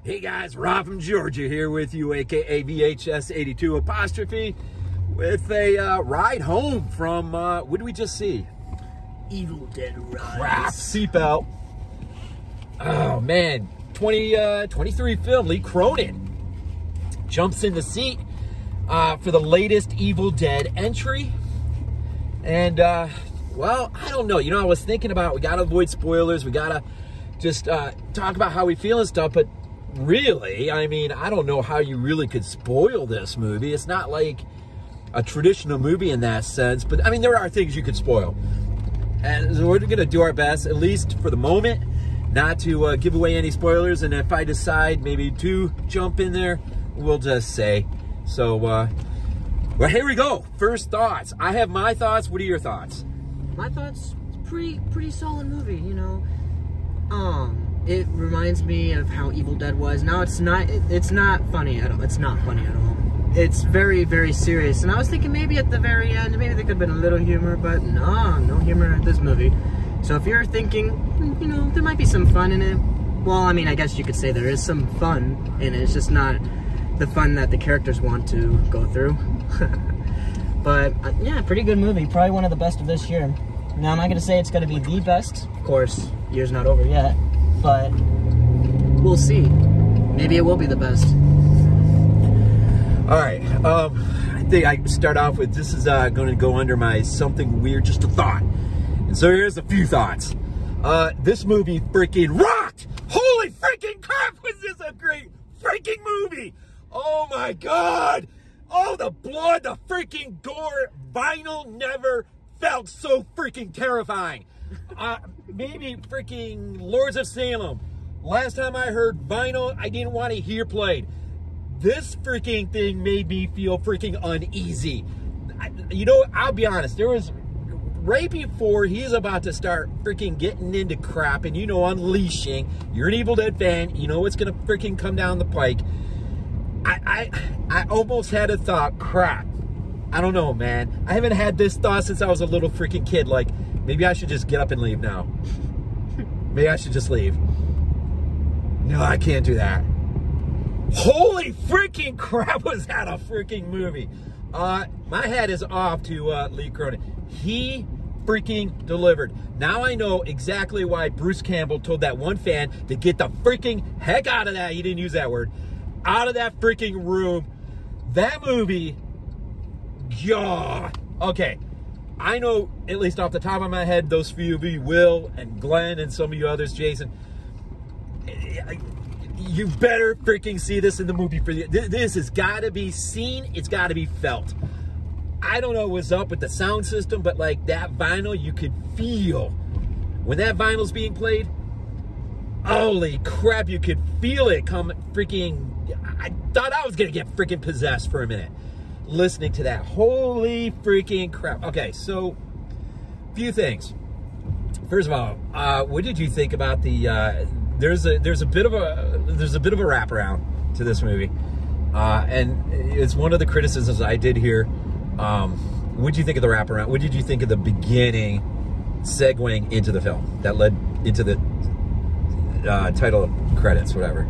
Hey guys, Rob from Georgia here with you, aka VHS 82 apostrophe, with a ride home from, what did we just see? Evil Dead Rise. Crap, seatbelt. Oh man, 23 film, Lee Cronin jumps in the seat for the latest Evil Dead entry. And, well, I don't know. You know, I was thinking about, we gotta avoid spoilers, we gotta just talk about how we feel and stuff, but really, I mean, I don't know how you really could spoil this movie. It's not like a traditional movie in that sense, but I mean, there are things you could spoil. And so we're gonna do our best, at least for the moment, not to give away any spoilers. And if I decide maybe to jump in there, we'll just say. So, well, here we go. First thoughts. I have my thoughts. What are your thoughts? My thoughts, it's pretty solid movie, you know. It reminds me of how Evil Dead was. Now it's not funny at all. It's not funny at all. It's very, very serious. And I was thinking maybe at the very end, maybe there could have been a little humor, but no humor in this movie. So if you're thinking, you know, there might be some fun in it. Well, I mean, I guess you could say there is some fun in it. It's just not the fun that the characters want to go through. But yeah, pretty good movie. Probably one of the best of this year. Now, I'm not going to say it's going to be the best. Of course, year's not over yet. But we'll see. Maybe it will be the best. All right. I think I start off with, this is going to go under my something weird, just a thought. And so here's a few thoughts. This movie freaking rocked! Holy freaking crap, was this a great freaking movie! Oh my God! Oh, the blood, the freaking gore, vinyl never felt so freaking terrifying. Maybe freaking Lords of Salem. Last time I heard vinyl, I didn't want to hear played. This freaking thing made me feel freaking uneasy. You know, I'll be honest, there was, right before he's about to start freaking getting into crap and, you know, unleashing, you're an Evil Dead fan, you know what's gonna freaking come down the pike. I almost had a thought, crap, I don't know, man. I haven't had this thought since I was a little freaking kid, like, maybe I should just get up and leave now. Maybe I should just leave. No, I can't do that. Holy freaking crap, was that a freaking movie. My hat is off to Lee Cronin. He freaking delivered. Now I know exactly why Bruce Campbell told that one fan to get the freaking heck out of that, he didn't use that word, out of that freaking room. That movie, yeah. Okay, I know, at least off the top of my head, those few of you, Will and Glenn and some of you others, Jason, you better freaking see this in the movie. For this has got to be seen, it's got to be felt. I don't know what's up with the sound system, but like that vinyl, you could feel when that vinyl's being played. Holy crap, you could feel it come freaking. I thought I was gonna get freaking possessed for a minute listening to that. Holy freaking crap. Okay, so few things. First of all, what did you think about the there's a bit of a wraparound to this movie, and it's one of the criticisms I did hear. What did you think of the wraparound? What did you think of the beginning segueing into the film that led into the title credits, whatever?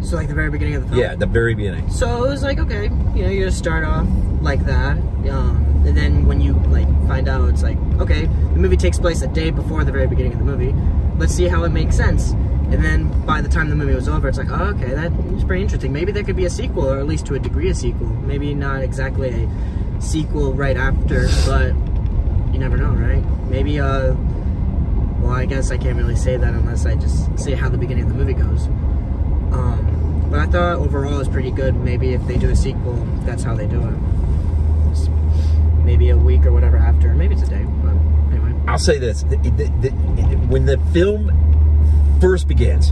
So like the very beginning of the film? Yeah, the very beginning. So it was like, okay, you know, you just start off like that, and then when you like find out, it's like, okay, the movie takes place a day before the very beginning of the movie. Let's see how it makes sense. And then by the time the movie was over, it's like, oh, okay, that was pretty interesting. Maybe there could be a sequel, or at least to a degree a sequel. Maybe not exactly a sequel right after, but you never know, right? Maybe, well, I guess I can't really say that unless I just say how the beginning of the movie goes. But I thought overall it was pretty good. Maybe if they do a sequel, that's how they do it. Just maybe a week or whatever after. Maybe it's a day, but anyway. I'll say this. When the film first begins,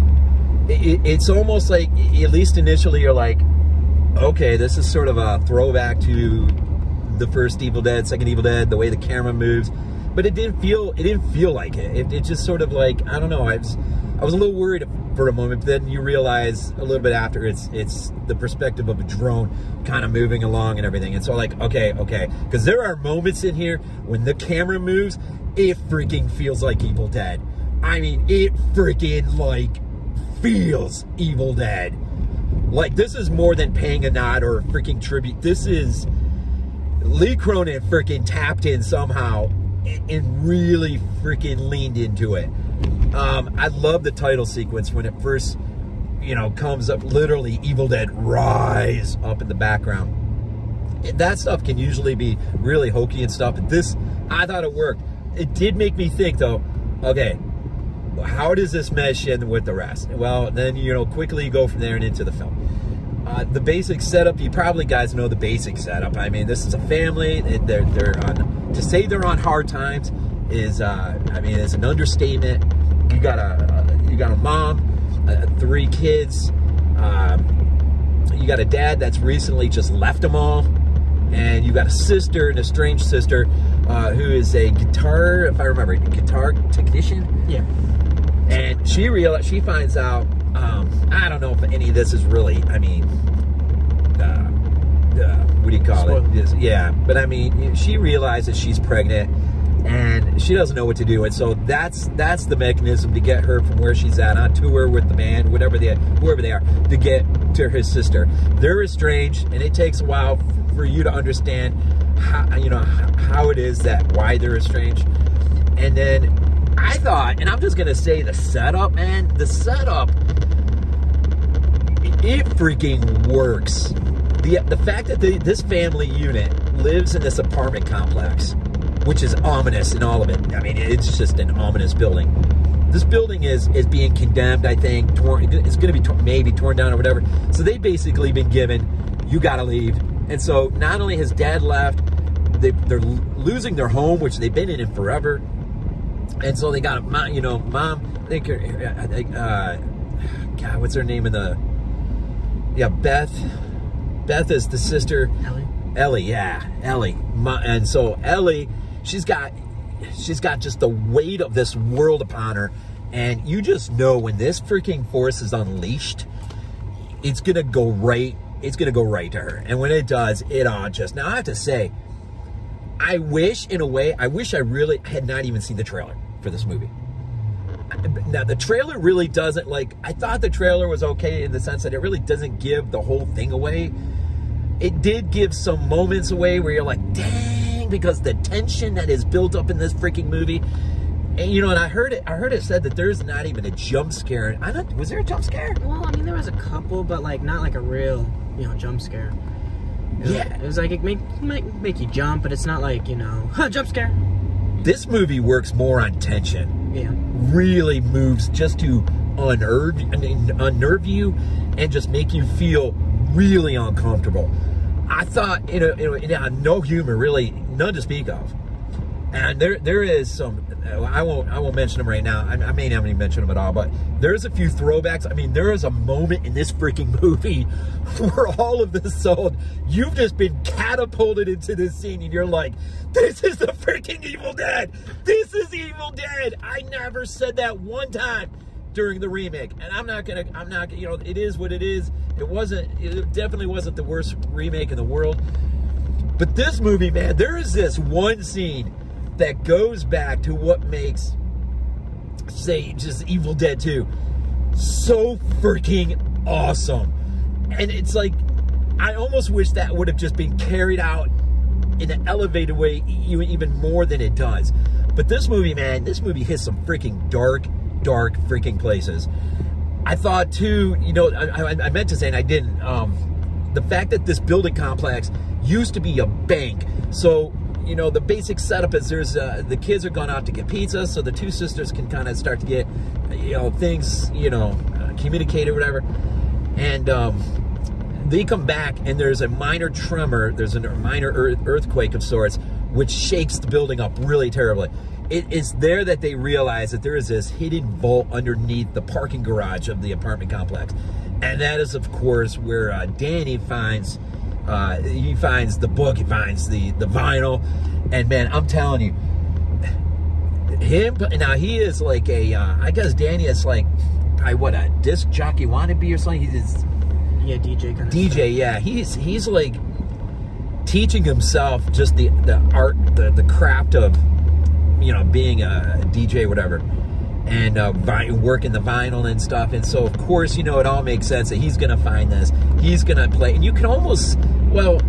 it's almost like, at least initially, you're like, okay, this is sort of a throwback to the first Evil Dead, second Evil Dead, the way the camera moves. But it didn't feel like it. It just sort of like, I don't know, I was a little worried for a moment, but then you realize a little bit after it's the perspective of a drone kind of moving along and everything. It's all like, okay, because there are moments in here when the camera moves, it freaking feels like Evil Dead. I mean, it freaking like feels Evil Dead. Like, this is more than paying a nod or a freaking tribute. This is Lee Cronin freaking tapped in somehow and really freaking leaned into it. I love the title sequence when it first, you know, comes up, literally Evil Dead Rise up in the background. That stuff can usually be really hokey and stuff, but this, I thought it worked. It did make me think, though, okay, how does this mesh in with the rest? Well, then, you know, quickly go from there and into the film. The basic setup, you probably guys know the basic setup. I mean, this is a family. They're on, to say they're on hard times is, I mean, it's an understatement. You got a mom, 3 kids. You got a dad that's recently just left them all. And you got a sister, an estranged sister, who is a guitar, if I remember, guitar technician. Yeah. And she finds out, I don't know if any of this is really, I mean, what do you call it? Yeah, but I mean, she realizes she's pregnant and she doesn't know what to do. And so that's the mechanism to get her from where she's at on tour with the band, whoever they are, to get to her sister. They're estranged, and it takes a while for you to understand how, you know, how it is why they're estranged. And then I thought, and I'm just gonna say the setup, man, the setup, it freaking works. The fact that this family unit lives in this apartment complex, which is ominous in all of it. I mean, it's just an ominous building. This building is being condemned, I think. It's going to be maybe torn down or whatever. So they've basically been given, you got to leave. And so not only has dad left, they're losing their home, which they've been in it forever. And so they got, you know, mom, I think, God, what's her name in the, yeah, Beth is the sister. Ellie, yeah, Ellie. And so Ellie, she's got just the weight of this world upon her, and you just know when this freaking force is unleashed, it's gonna go right to her. And when it does, it all just, now I have to say, I wish I really had not even seen the trailer for this movie. Now, the trailer really doesn't, like, I thought the trailer was okay in the sense that it really doesn't give the whole thing away. It did give some moments away where you're like, dang, because the tension that is built up in this freaking movie. And, you know, and I heard it said that there's not even a jump scare. Was there a jump scare? Well, I mean, there was a couple, but, like, not like a real, you know, jump scare. It was like, it might make you jump, but it's not like, you know, jump scare. This movie works more on tension. Yeah. Really moves just to unnerve you and just make you feel really uncomfortable. I thought, you know, no humor, really, none to speak of. And there is some, I won't mention them right now. I may not even mention them at all, but there's a few throwbacks. I mean, there is a moment in this freaking movie where all of this sudden, you've just been catapulted into this scene and you're like, this is the freaking Evil Dead. This is Evil Dead. I never said that one time during the remake. And I'm not, you know, it is what it is. It definitely wasn't the worst remake in the world. But this movie, man, there is this one scene that goes back to what makes, say, just Evil Dead 2 so freaking awesome. And it's like, I almost wish that would have just been carried out in an elevated way even more than it does. But this movie, man, this movie hits some freaking dark freaking places. I thought too, you know, I meant to say, and I didn't, the fact that this building complex used to be a bank. So, you know, the basic setup is there's, the kids are gone out to get pizza, so the two sisters can kind of start to get, you know, things, you know, communicated or whatever. And they come back and there's a minor tremor, there's a minor earthquake of sorts, which shakes the building up really terribly. It is there that they realize that there is this hidden vault underneath the parking garage of the apartment complex. And that is, of course, where Danny finds, he finds the book, he finds the vinyl. And man, I'm telling you, now he is like a, I guess Danny is like, what, a disc jockey wannabe or something? He's yeah, DJ kind of DJ, stuff. Yeah. He's like teaching himself just the art, the craft of, you know, being a DJ, whatever. and working the vinyl and stuff. And so, of course, you know, it all makes sense that he's going to find this. He's going to play. And you can almost, well,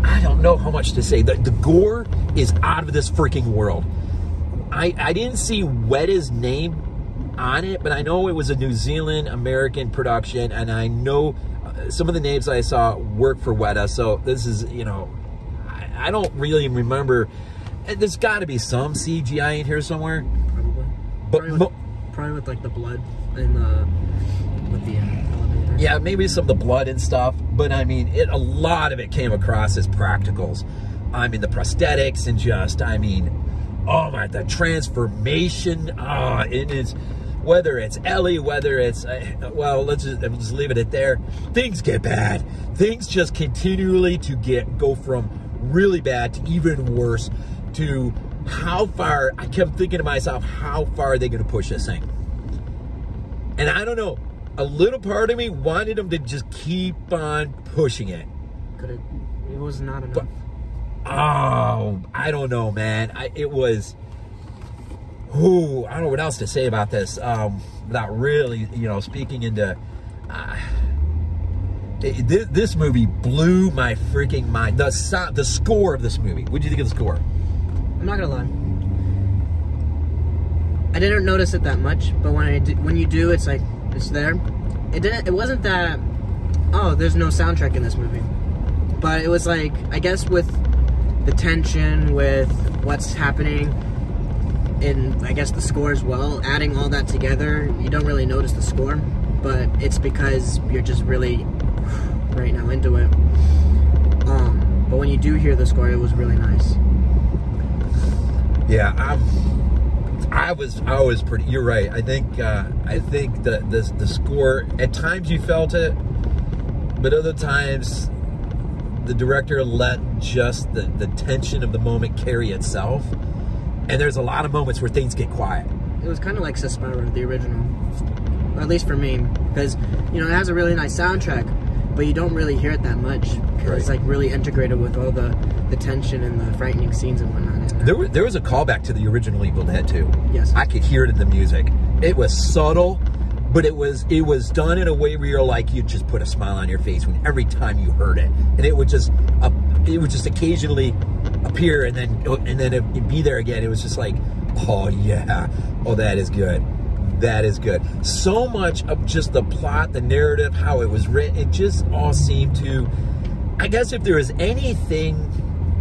I don't know how much to say. The gore is out of this freaking world. I didn't see Weta's name on it, but I know it was a New Zealand American production, and I know some of the names I saw work for Weta. So this is, you know, I don't really remember. There's got to be some CGI in here somewhere. Probably. But probably with like the blood and with the elevator. Yeah, maybe some of the blood and stuff. But I mean, a lot of it came across as practicals. I mean, the prosthetics and just, I mean, oh my, the transformation. It is, whether it's Ellie, whether it's, well, let's just leave it at there. Things get bad. Things just continually go from really bad to even worse, to how far. I kept thinking to myself, how far are they going to push this thing? And I don't know, a little part of me wanted them to just keep on pushing it. It was not enough. But, oh, I don't know, man. It was, I don't know what else to say about this, without really, you know, speaking into, this movie blew my freaking mind. The score of this movie. What did you think of the score? I'm not gonna lie, I didn't notice it that much, but when you do, it's like, it's there. It wasn't that, oh, there's no soundtrack in this movie. But it was like, I guess with the tension, with what's happening, and I guess the score as well, adding all that together, you don't really notice the score, but it's because you're just really right now into it. But when you do hear the score, it was really nice. Yeah, I was pretty. You're right. I think the score, at times you felt it, but other times the director let just the tension of the moment carry itself. And there's a lot of moments where things get quiet. It was kind of like Suspiro, the original, at least for me, because, you know, it has a really nice soundtrack, but you don't really hear it that much because it's like really integrated with all the tension and the frightening scenes and whatnot. There was a callback to the original Evil Dead too. Yes, I could hear it in the music. It was subtle, but it was done in a way where you're like, you just put a smile on your face when every time you heard it, and it would just occasionally appear and then it'd be there again. It was just like, oh yeah, oh that is good. That is good. So much of just the plot, the narrative, how it was written, it just all seemed to, I guess if there was anything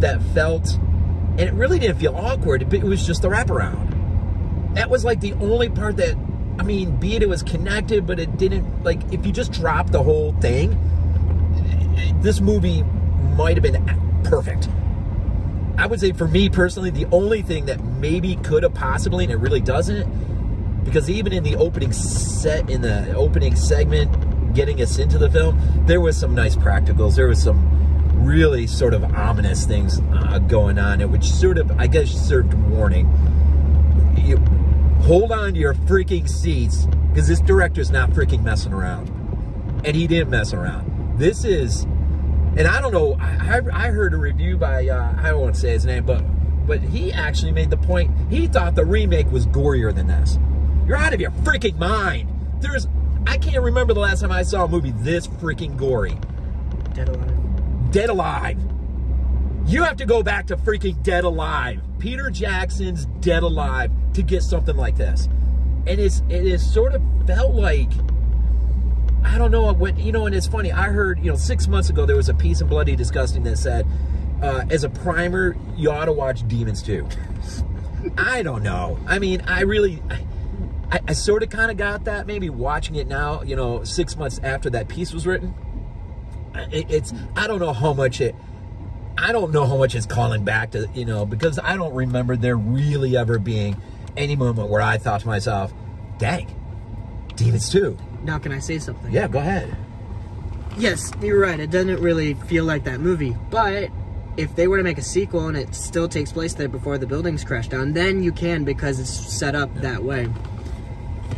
that felt, and it really didn't feel awkward, it was just the wraparound. That was like the only part that, I mean, be it was connected, but it didn't, like, if you just dropped the whole thing, this movie might have been perfect. I would say for me personally, the only thing that maybe could have possibly, and it really doesn't, because even in the opening segment, getting us into the film, there was some nice practicals. There was some really sort of ominous things going on, which sort of, I guess, served warning. You hold on to your freaking seats, because this director's not freaking messing around. And he didn't mess around. This is, and I don't know, I heard a review by, I don't want to say his name, but he actually made the point, he thought the remake was gorier than this. You're out of your freaking mind. I can't remember the last time I saw a movie this freaking gory. Dead Alive. Dead Alive. You have to go back to freaking Dead Alive. Peter Jackson's Dead Alive to get something like this. And it is sort of felt like, I don't know what, you know, and it's funny, I heard, you know, 6 months ago there was a piece in Bloody Disgusting that said, as a primer, you ought to watch Demons 2. I don't know. I mean, I sort of kind of got that, maybe watching it now, you know, 6 months after that piece was written. I don't know how much it's calling back to, you know, because I don't remember there really ever being any moment where I thought to myself, dang, Demons 2. Now, can I say something? Yeah, go ahead. Yes, you're right. It doesn't really feel like that movie. But if they were to make a sequel and it still takes place there before the buildings crash down, then you can, because it's set up that way.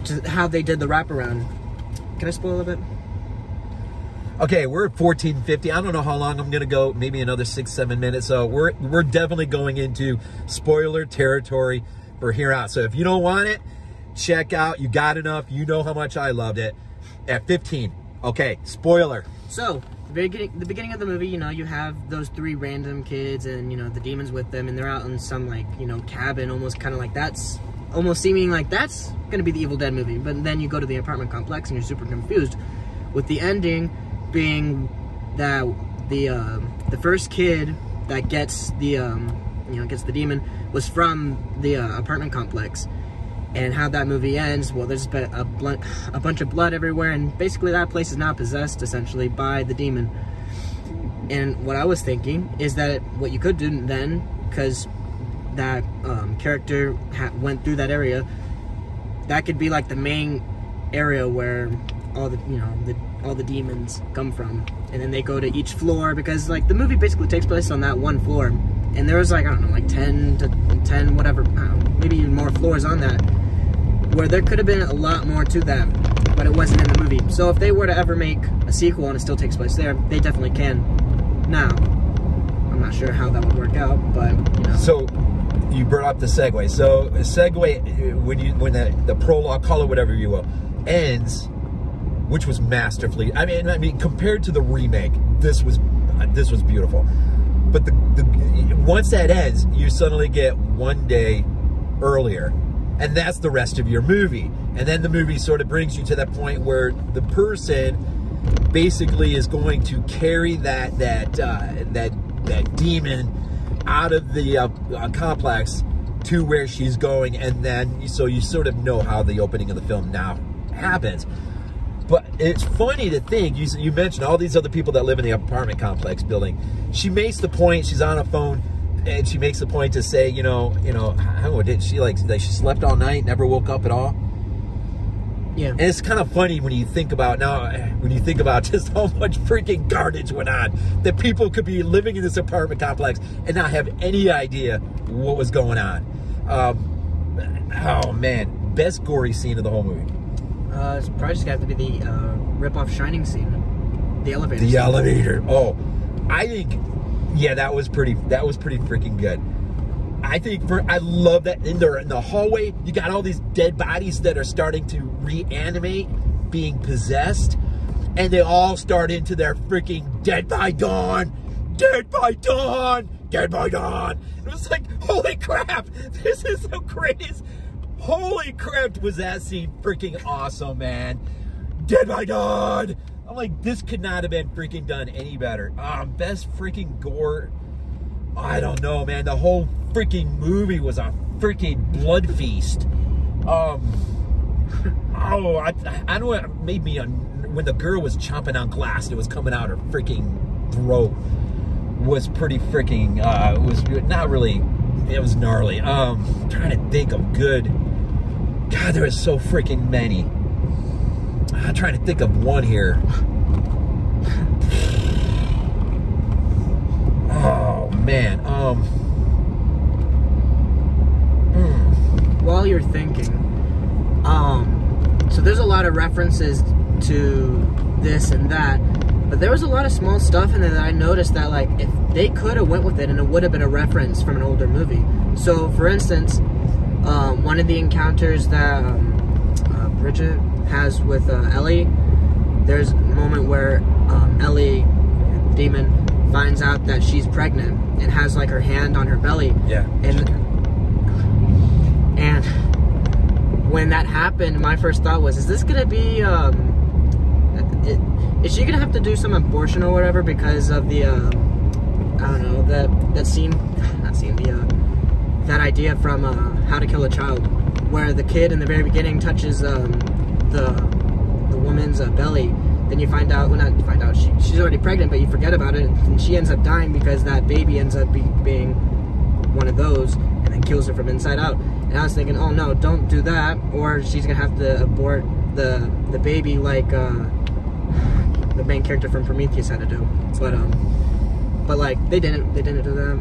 Just how they did the wraparound. Can I spoil a bit? Okay, we're at 14:50. I don't know how long I'm gonna go. Maybe another 6-7 minutes. So we're definitely going into spoiler territory for here out. So if you don't want it, check out. You got enough. You know how much I loved it. At 15. Okay, spoiler. So, the beginning of the movie, you know, you have those 3 random kids and, you know, the demons with them, and they're out in some, like, you know, cabin, almost kind of like that's, almost seeming like that's going to be the Evil Dead movie. But then you go to the apartment complex and you're super confused, with the ending being that the first kid that gets the, you know, gets the demon was from the apartment complex. And how that movie ends, well, there's a bunch of blood everywhere, and basically that place is now possessed, essentially, by the demon. And what I was thinking is that what you could do then, because that character went through that area, that could be like the main area where all the, you know, all the demons come from. And then they go to each floor, because, like, the movie basically takes place on that one floor. And there was, like, I don't know, like 10 whatever, I don't know, maybe even more floors on that, where there could have been a lot more to that, but it wasn't in the movie. So if they were to ever make a sequel and it still takes place there, they definitely can. Now, I'm not sure how that would work out, but, you know. So, you brought up the segue. So, a segue, when the prologue, call it whatever you will, ends, which was masterfully, I mean, compared to the remake, this was beautiful. But once that ends, you suddenly get one day earlier, and that's the rest of your movie. And then the movie sort of brings you to that point where the person basically is going to carry that demon out of the complex to where she's going, and then so you sort of know how the opening of the film now happens. But it's funny to think, you mentioned all these other people that live in the apartment complex building. She makes the point, she's on a phone, and she makes the point to say, you know, how did she, like she slept all night, never woke up at all? Yeah. And it's kind of funny when you think about just how much freaking garbage went on, that people could be living in this apartment complex and not have any idea what was going on. Oh man, best gory scene of the whole movie. It's probably just got to be the rip-off Shining scene, the elevator. The elevator. Oh, I think, yeah, that was pretty freaking good. I love that in the hallway. You got all these dead bodies that are starting to reanimate, being possessed, and they all start into their freaking dead by dawn, dead by dawn, dead by dawn. It was like, holy crap, this is the greatest. Holy crap, was that scene freaking awesome, man. Dead by dawn. I'm like, this could not have been freaking done any better. Best freaking gore. I don't know, man. The whole freaking movie was a freaking blood feast. I know it made me, when the girl was chomping on glass, it was coming out her freaking throat, was pretty freaking, was not really, it was gnarly. Trying to think of good. God, there is so freaking many. I'm trying to think of one here. Oh man. While you're thinking, so there's a lot of references to this and that, but there was a lot of small stuff in there that I noticed that, like, if they could have went with it and it would have been a reference from an older movie. So, for instance, one of the encounters that Bridget has with Ellie, there's a moment where Ellie, demon, finds out that she's pregnant and has, like, her hand on her belly. Yeah. And when that happened, my first thought was, is this gonna be is she gonna have to do some abortion or whatever because of the I don't know, that idea from How to Kill a Child, where the kid in the very beginning touches the woman's belly. Then you find out, well, not find out, she's already pregnant, but you forget about it, and she ends up dying because that baby ends up being one of those, and then kills her from inside out. And I was thinking, oh no, don't do that, or she's gonna have to abort the baby like the main character from Prometheus had to do. But like they didn't do that.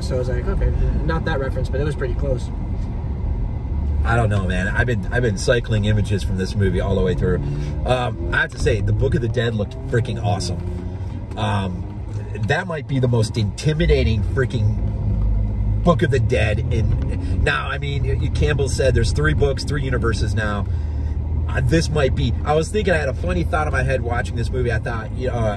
So I was like, okay, not that reference, but it was pretty close. I don't know, man. I've been cycling images from this movie all the way through. I have to say, the Book of the Dead looked freaking awesome. That might be the most intimidating freaking Book of the Dead. And now, I mean, Campbell said there's 3 books, 3 universes now. This might be, I was thinking, I had a funny thought in my head watching this movie. I thought,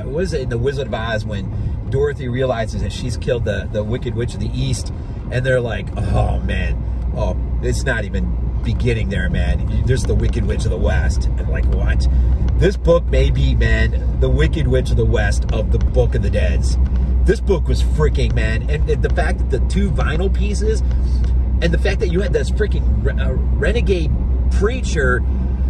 was it in The Wizard of Oz when Dorothy realizes that she's killed the Wicked Witch of the East, and they're like, oh man, oh, it's not even beginning there, man. There's the Wicked Witch of the West. And like, what? This book may be, man, the Wicked Witch of the West of the Book of the Deads. This book was freaking, man. And the fact that the 2 vinyl pieces, and the fact that you had this freaking renegade preacher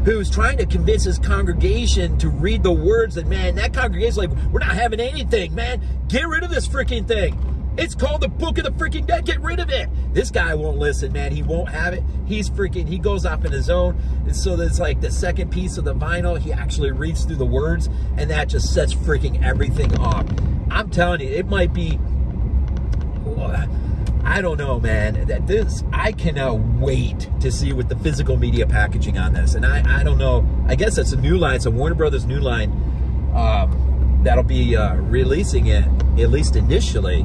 who's trying to convince his congregation to read the words, and man, that congregation's like, we're not having anything, man. Get rid of this freaking thing. It's called the Book of the freaking Dead. Get rid of it. This guy won't listen, man. He won't have it. He's freaking, he goes off in his own. And so there's like the second piece of the vinyl, he actually reads through the words, and that just sets freaking everything off. I'm telling you, it might be, I don't know, man. I cannot wait to see what the physical media packaging on this. And I don't know. I guess it's a new line. It's a Warner Brothers new line that'll be releasing it, at least initially.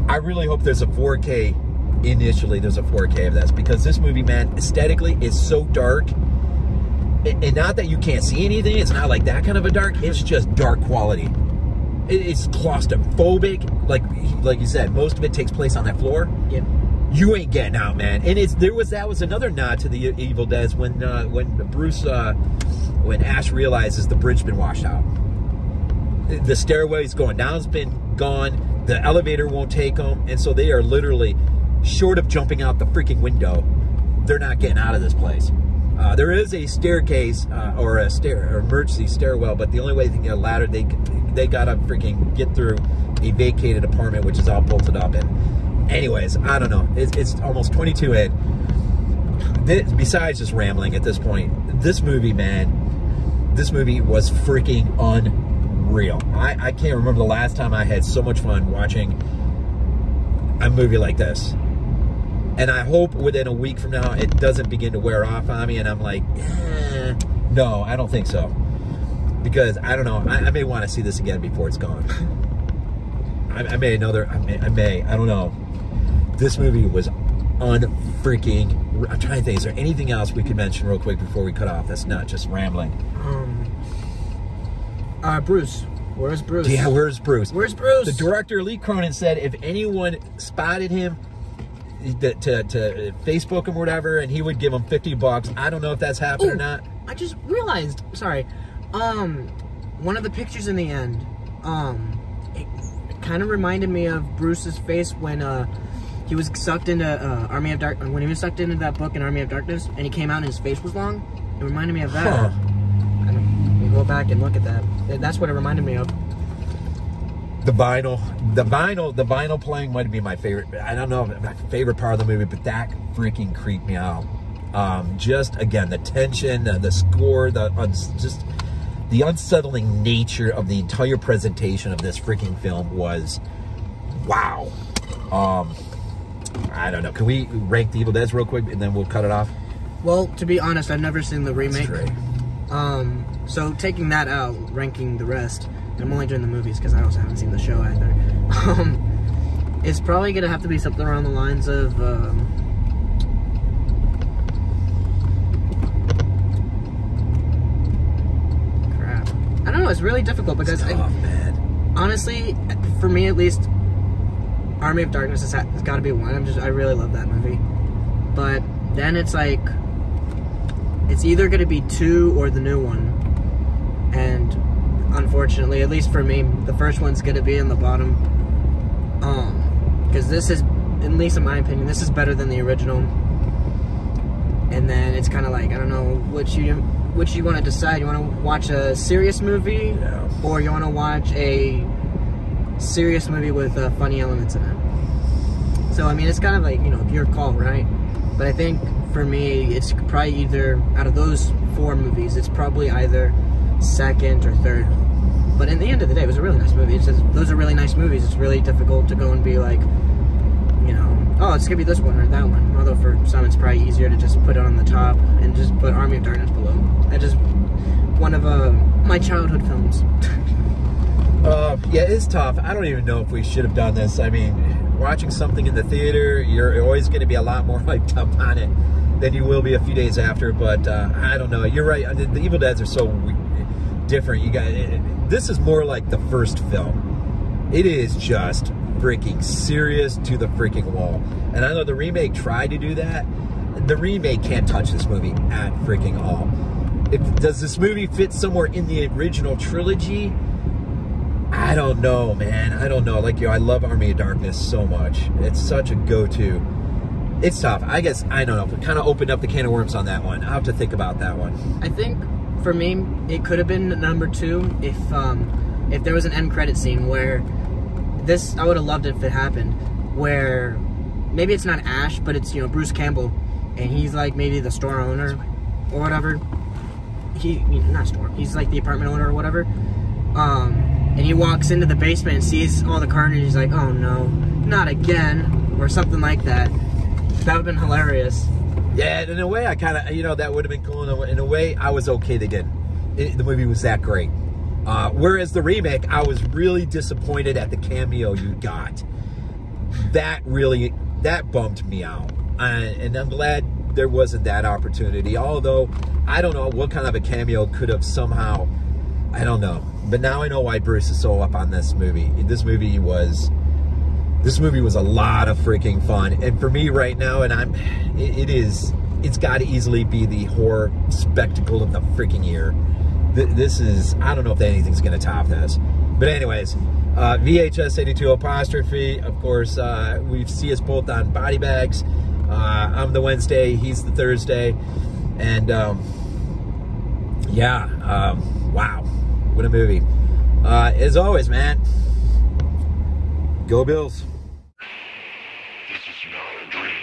I really hope there's a 4K initially. There's a 4K of this, because this movie, man, aesthetically is so dark. And not that you can't see anything. It's not like that kind of a dark. It's just dark quality. It's claustrophobic, like you said. Most of it takes place on that floor. Yep. You ain't getting out, man. And that was another nod to the Evil Dead when Ash realizes the bridge's been washed out. The stairway's going down's been gone. The elevator won't take them, and so they are literally, short of jumping out the freaking window, they're not getting out of this place. There is a staircase or emergency stairwell, but the only way they can get a ladder, they gotta freaking get through a vacated apartment, which is all bolted up. And anyways, I don't know. It's almost 22 in. Besides just rambling at this point, this movie, man, this movie was freaking unreal. I can't remember the last time I had so much fun watching a movie like this. And I hope within a week from now, it doesn't begin to wear off on me, and I'm like, no, I don't think so. Because, I don't know, I may want to see this again before it's gone. I may, I don't know. This movie was unfreaking, I'm trying to think, is there anything else we could mention real quick before we cut off that's not just rambling? Bruce. Where's Bruce? Yeah, where's Bruce? Where's Bruce? The director, Lee Cronin, said if anyone spotted him, to Facebook him or whatever, and he would give him $50. I don't know if that's happened or not. I just realized, sorry, one of the pictures in the end, it kind of reminded me of Bruce's face when he was sucked into Army of Dark. When he was sucked into that book in Army of Darkness, and he came out and his face was long. It reminded me of that. Huh. You go back and look at that. That's what it reminded me of. The vinyl playing might be my favorite. I don't know if my favorite part of the movie, but that freaking creeped me out. Just again, the tension, the score, just the unsettling nature of the entire presentation of this freaking film was wow. I don't know. Can we rank the Evil Dead real quick and then we'll cut it off? Well, to be honest, I've never seen the remake. That's great. So taking that out, ranking the rest. I'm only doing the movies because I also haven't seen the show either. It's probably gonna have to be something around the lines of crap. I don't know. It's really difficult because man. Honestly, for me at least, Army of Darkness has got to be one. I really love that movie. But then it's like, it's either gonna be 2 or the new one, and unfortunately, at least for me, the first one's gonna be in the bottom. Because this is, at least in my opinion, this is better than the original. And then it's kind of like, I don't know which you want to decide. You want to watch a serious movie, or you want to watch a serious movie with funny elements in it. So I mean, it's kind of like, you know, your call, right? But I think for me, it's probably either, out of those 4 movies, it's probably either second or third. But in the end of the day, it was a really nice movie. It's just, those are really nice movies. It's really difficult to go and be like, you know, oh, it's gonna be this one or that one. Although for some, it's probably easier to just put it on the top and just put Army of Darkness below. That just one of my childhood films. Yeah, it's tough. I don't even know if we should have done this. I mean, watching something in the theater, you're always going to be a lot more hyped up on it than you will be a few days after. But I don't know. You're right. The Evil Deads are so different. You got this is more like the first film. It is just freaking serious to the freaking wall. And I know the remake tried to do that. The remake can't touch this movie at freaking all. Does this movie fit somewhere in the original trilogy? I don't know, man. I don't know. Like, I love Army of Darkness so much. It's such a go-to. It's tough. I guess, I don't know. It kind of opened up the can of worms on that one. I'll have to think about that one. I think, for me, it could have been number 2 if there was an end credit scene where this, I would have loved it if it happened, where maybe it's not Ash, but it's, Bruce Campbell, and he's like maybe the store owner or whatever. Not store, he's like the apartment owner or whatever. And he walks into the basement and sees all the carnage. He's like, oh no, not again, or something like that. That would have been hilarious. Yeah, in a way, I kind of, that would have been cool. In a way, I was okay to get it. The movie was that great. Whereas the remake, I was really disappointed at the cameo you got. That bummed me out. And I'm glad there wasn't that opportunity. Although, I don't know what kind of a cameo could have somehow, I don't know. But now I know why Bruce is so up on this movie. This movie was a lot of freaking fun. And for me right now, it's got to easily be the horror spectacle of the freaking year. This is, I don't know if anything's going to top this. But anyways, VHS 82 apostrophe. Of course, we see us both on BodyBags. I'm the Wednesday, he's the Thursday. And, wow. What a movie. As always, man, go Bills. This is not a dream.